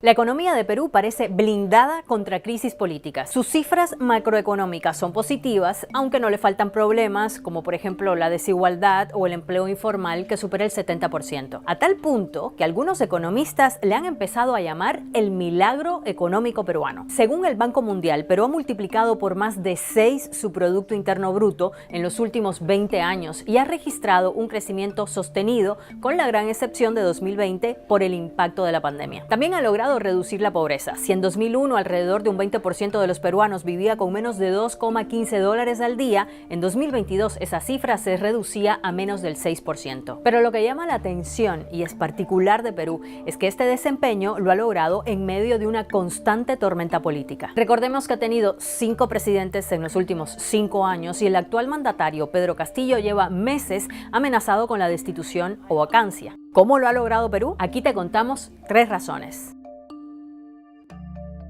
La economía de Perú parece blindada contra crisis políticas. Sus cifras macroeconómicas son positivas, aunque no le faltan problemas, como por ejemplo la desigualdad o el empleo informal que supera el 70%. A tal punto que algunos economistas le han empezado a llamar el milagro económico peruano. Según el Banco Mundial, Perú ha multiplicado por más de 6 su Producto Interno Bruto en los últimos 20 años y ha registrado un crecimiento sostenido, con la gran excepción de 2020 por el impacto de la pandemia. También ha logrado reducir la pobreza. Si en 2001 alrededor de un 20% de los peruanos vivía con menos de $2,15 al día, en 2022 esa cifra se reducía a menos del 6%. Pero lo que llama la atención, y es particular de Perú, es que este desempeño lo ha logrado en medio de una constante tormenta política. Recordemos que ha tenido 5 presidentes en los últimos 5 años y el actual mandatario, Pedro Castillo, lleva meses amenazado con la destitución o vacancia. ¿Cómo lo ha logrado Perú? Aquí te contamos 3 razones.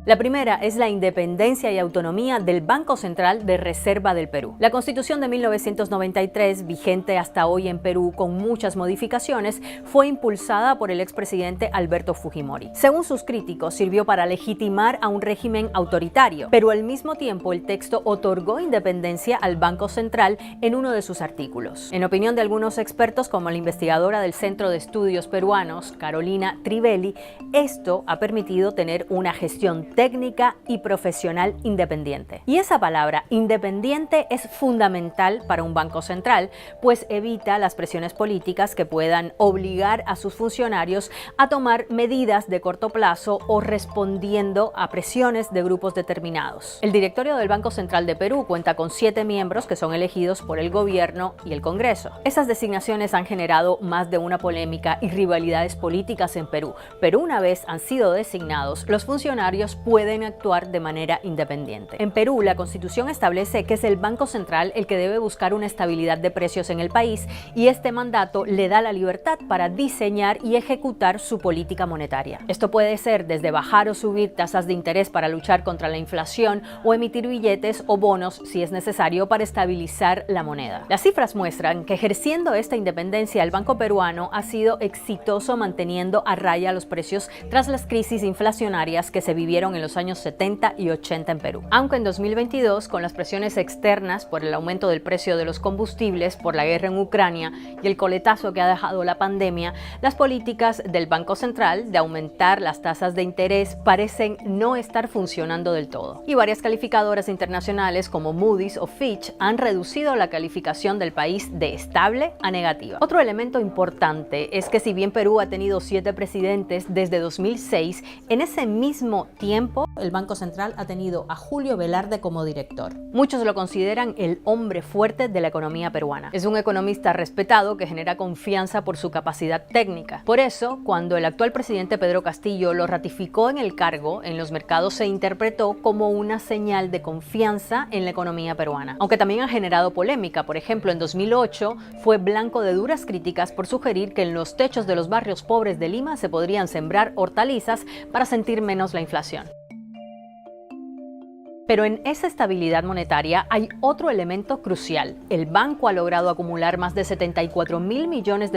La primera es la independencia y autonomía del Banco Central de Reserva del Perú. La Constitución de 1993, vigente hasta hoy en Perú con muchas modificaciones, fue impulsada por el expresidente Alberto Fujimori. Según sus críticos, sirvió para legitimar a un régimen autoritario, pero al mismo tiempo el texto otorgó independencia al Banco Central en uno de sus artículos. En opinión de algunos expertos, como la investigadora del Centro de Estudios Peruanos, Carolina Trivelli, esto ha permitido tener una gestión técnica y profesional independiente. Y esa palabra, independiente, es fundamental para un banco central, pues evita las presiones políticas que puedan obligar a sus funcionarios a tomar medidas de corto plazo o respondiendo a presiones de grupos determinados. El directorio del Banco Central de Perú cuenta con 7 miembros que son elegidos por el gobierno y el Congreso. Esas designaciones han generado más de una polémica y rivalidades políticas en Perú, pero una vez han sido designados, los funcionarios pueden actuar de manera independiente. En Perú, la Constitución establece que es el Banco Central el que debe buscar una estabilidad de precios en el país, y este mandato le da la libertad para diseñar y ejecutar su política monetaria. Esto puede ser desde bajar o subir tasas de interés para luchar contra la inflación o emitir billetes o bonos si es necesario para estabilizar la moneda. Las cifras muestran que ejerciendo esta independencia, el Banco peruano ha sido exitoso manteniendo a raya los precios tras las crisis inflacionarias que se vivieron en los años 70 y 80 en Perú. Aunque en 2022, con las presiones externas por el aumento del precio de los combustibles, por la guerra en Ucrania y el coletazo que ha dejado la pandemia, las políticas del Banco Central de aumentar las tasas de interés parecen no estar funcionando del todo. Y varias calificadoras internacionales como Moody's o Fitch han reducido la calificación del país de estable a negativa. Otro elemento importante es que si bien Perú ha tenido 7 presidentes desde 2006, en ese mismo tiempo el Banco Central ha tenido a Julio Velarde como director. Muchos lo consideran el hombre fuerte de la economía peruana. Es un economista respetado que genera confianza por su capacidad técnica. Por eso, cuando el actual presidente Pedro Castillo lo ratificó en el cargo, en los mercados se interpretó como una señal de confianza en la economía peruana. Aunque también ha generado polémica. Por ejemplo, en 2008 fue blanco de duras críticas por sugerir que en los techos de los barrios pobres de Lima se podrían sembrar hortalizas para sentir menos la inflación. Pero en esa estabilidad monetaria hay otro elemento crucial. El banco ha logrado acumular más de $74.000 millones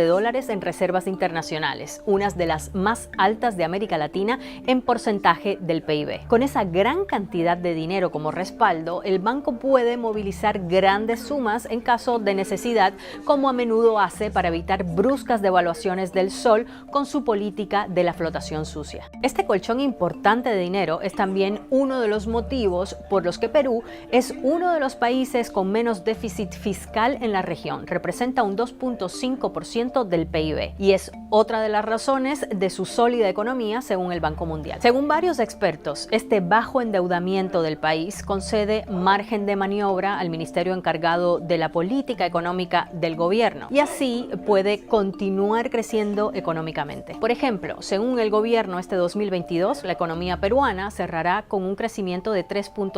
en reservas internacionales, unas de las más altas de América Latina en porcentaje del PIB. Con esa gran cantidad de dinero como respaldo, el banco puede movilizar grandes sumas en caso de necesidad, como a menudo hace para evitar bruscas devaluaciones del sol con su política de la flotación sucia. Este colchón importante de dinero es también uno de los motivos por los que Perú es uno de los países con menos déficit fiscal en la región. Representa un 2.5% del PIB y es otra de las razones de su sólida economía según el Banco Mundial. Según varios expertos, este bajo endeudamiento del país concede margen de maniobra al ministerio encargado de la política económica del gobierno y así puede continuar creciendo económicamente. Por ejemplo, según el gobierno, este 2022 la economía peruana cerrará con un crecimiento de 3.3%,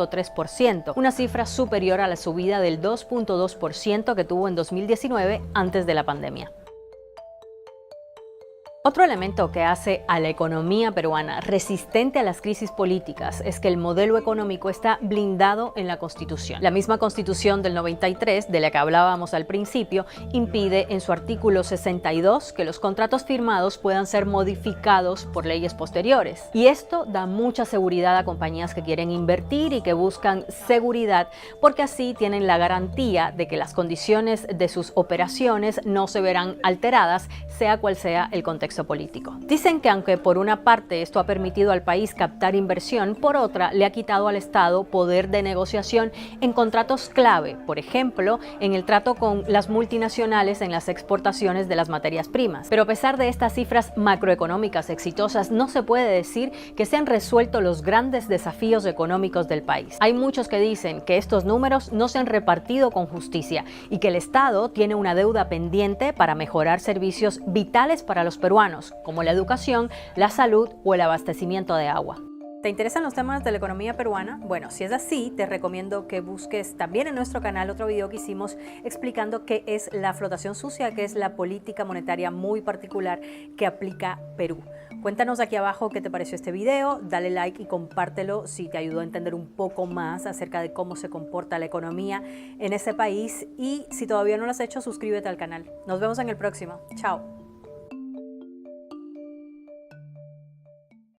una cifra superior a la subida del 2.2% que tuvo en 2019 antes de la pandemia. Otro elemento que hace a la economía peruana resistente a las crisis políticas es que el modelo económico está blindado en la Constitución. La misma Constitución del 93, de la que hablábamos al principio, impide en su artículo 62 que los contratos firmados puedan ser modificados por leyes posteriores. Y esto da mucha seguridad a compañías que quieren invertir y que buscan seguridad, porque así tienen la garantía de que las condiciones de sus operaciones no se verán alteradas, sea cual sea el contexto político. Dicen que aunque por una parte esto ha permitido al país captar inversión, por otra le ha quitado al Estado poder de negociación en contratos clave, por ejemplo, en el trato con las multinacionales en las exportaciones de las materias primas. Pero a pesar de estas cifras macroeconómicas exitosas, no se puede decir que se han resuelto los grandes desafíos económicos del país. Hay muchos que dicen que estos números no se han repartido con justicia y que el Estado tiene una deuda pendiente para mejorar servicios vitales para los peruanos, como la educación, la salud o el abastecimiento de agua. ¿Te interesan los temas de la economía peruana? Bueno, si es así, te recomiendo que busques también en nuestro canal otro video que hicimos explicando qué es la flotación sucia, que es la política monetaria muy particular que aplica Perú. Cuéntanos aquí abajo qué te pareció este video, dale like y compártelo si te ayudó a entender un poco más acerca de cómo se comporta la economía en ese país, y si todavía no lo has hecho, suscríbete al canal. Nos vemos en el próximo. Chao.